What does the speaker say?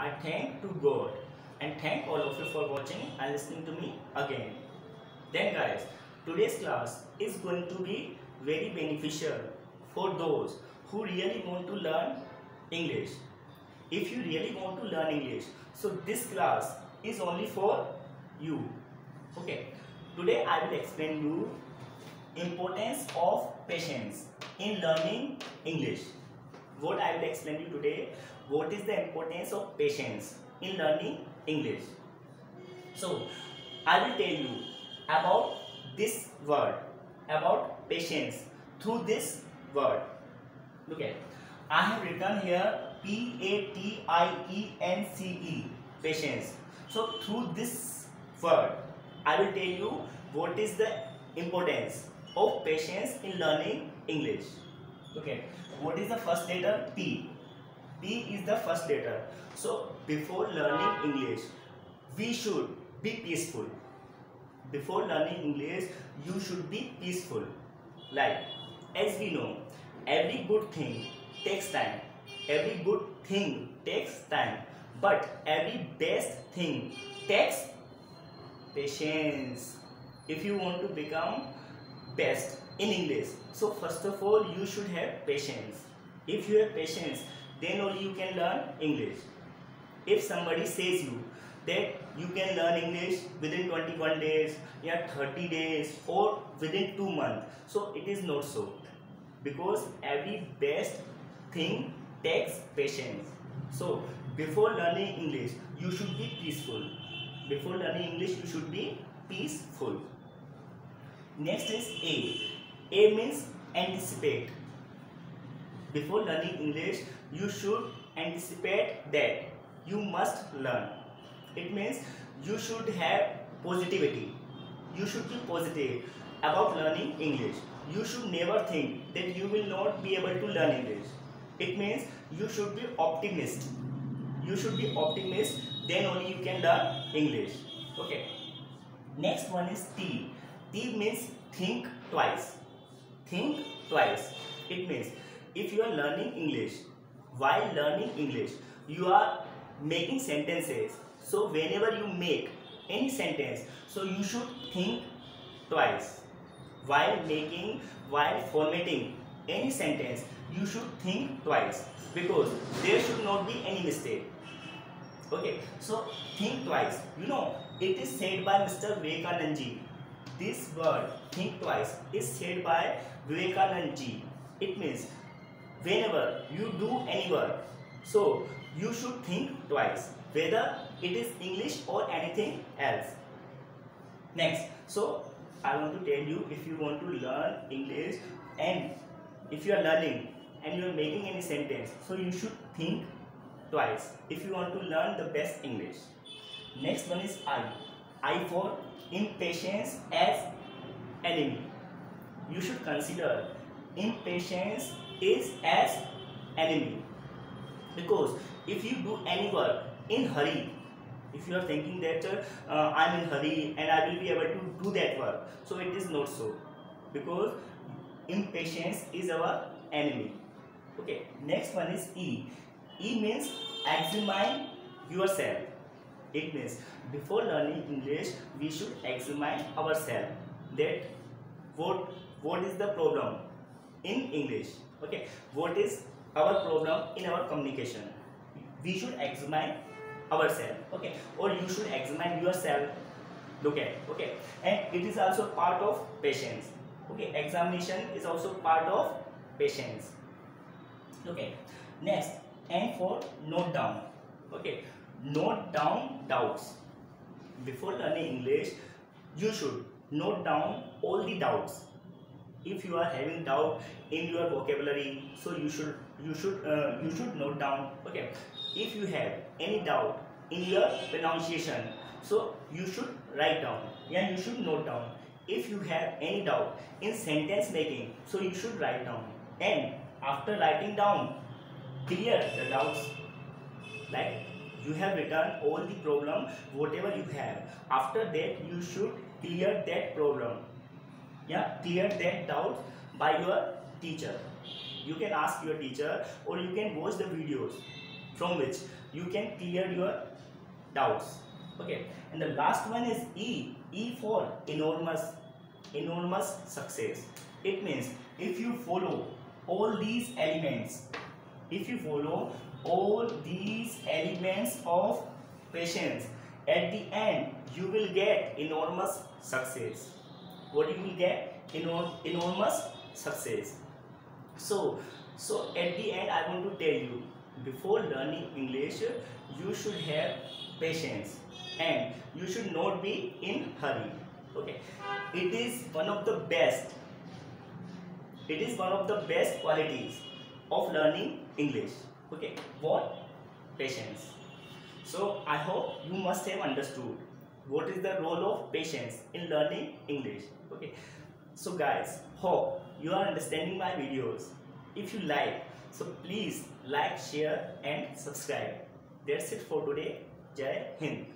I thank to God and thank all of you for watching and listening to me again. Then guys, today's class is going to be very beneficial for those who really want to learn English. If you really want to learn English, so this class is only for you. Okay, today I will explain you importance of patience in learning English. What I will explain you today, what is the importance of patience in learning English. So I will tell you about this word, about patience through this word. Look at, I have written here P-A-T-I-E-N-C-E, patience. So through this word, I will tell you what is the importance of patience in learning English. Okay, what is the first letter? P. P is the first letter. So before learning English, we should be peaceful. Before learning English, you should be peaceful. Like, as we know, every good thing takes time. Every good thing takes time. But every best thing takes patience. If you want to become best in English, so first of all you should have patience. If you have patience, then only you can learn English. If somebody says you that you can learn English within 21 days, 30 days or within 2 months, so it is not so, because every best thing takes patience. So before learning English, you should be peaceful. Before learning English, you should be peaceful. Next is A. A means anticipate. Before learning English, you should anticipate that you must learn. It means you should have positivity. You should be positive about learning English. You should never think that you will not be able to learn English. It means you should be optimist. You should be optimist, then only you can learn English. Okay. Next one is T. T means think twice. Think twice. It means if you are learning English, while learning English, you are making sentences. So whenever you make any sentence, so you should think twice. While formatting any sentence, you should think twice, because there should not be any mistake. Okay, so think twice. You know, it is said by Mr. Vivekanand ji. This word, think twice, is said by Vivekanand ji. It means whenever you do any work, so you should think twice, whether it is English or anything else. Next, so I want to tell you, if you want to learn English and if you are learning and you are making any sentence, so you should think twice if you want to learn the best English. Next one is I. I for impatience as enemy. You should consider impatience is as enemy, because if you do any work in hurry, if you are thinking that I am in hurry and I will be able to do that work, so it is not so, because impatience is our enemy. Okay, next one is E. E means examine yourself. It means before learning English, we should examine ourselves, that what is the problem in English. Okay, what is our problem in our communication. We should examine ourselves. Okay, or you should examine yourself. Look at, okay, and it is also part of patience. Okay, examination is also part of patience. Okay, next, N for note down. Okay, note down doubts. Before learning English, you should note down all the doubts. If you are having doubt in your vocabulary, so you should note down. Okay, if you have any doubt in your pronunciation, so you should write down and you should note down. If you have any doubt in sentence making, so you should write down, and after writing down, clear the doubts. Like, you have written all the problem whatever you have, after that you should clear that problem, clear that doubt by your teacher. You can ask your teacher, or you can watch the videos from which you can clear your doubts. Okay, and the last one is E for enormous success. It means if you follow all these elements, of patience, at the end you will get enormous success. What you will get? Enormous success. So at the end I want to tell you, before learning English you should have patience and you should not be in hurry. Okay, it is one of the best qualities of learning English. Okay, what? Patience. So I hope you must have understood what is the role of patience in learning English. Okay, so guys, hope you are understanding my videos. If you like, so please like, share and subscribe. That's it for today. Jai Hind.